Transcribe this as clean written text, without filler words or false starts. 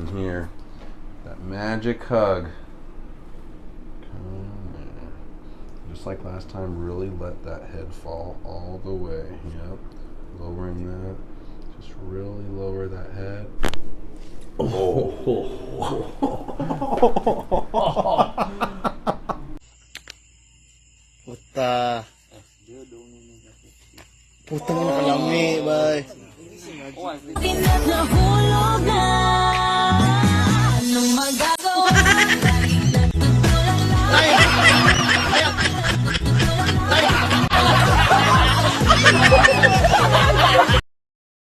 in here. That magic hug. Just like last time, really let that head fall all the way. Yep. Lowering that. Just really lower that head. Oh. Puta. Putang nakalami, bay.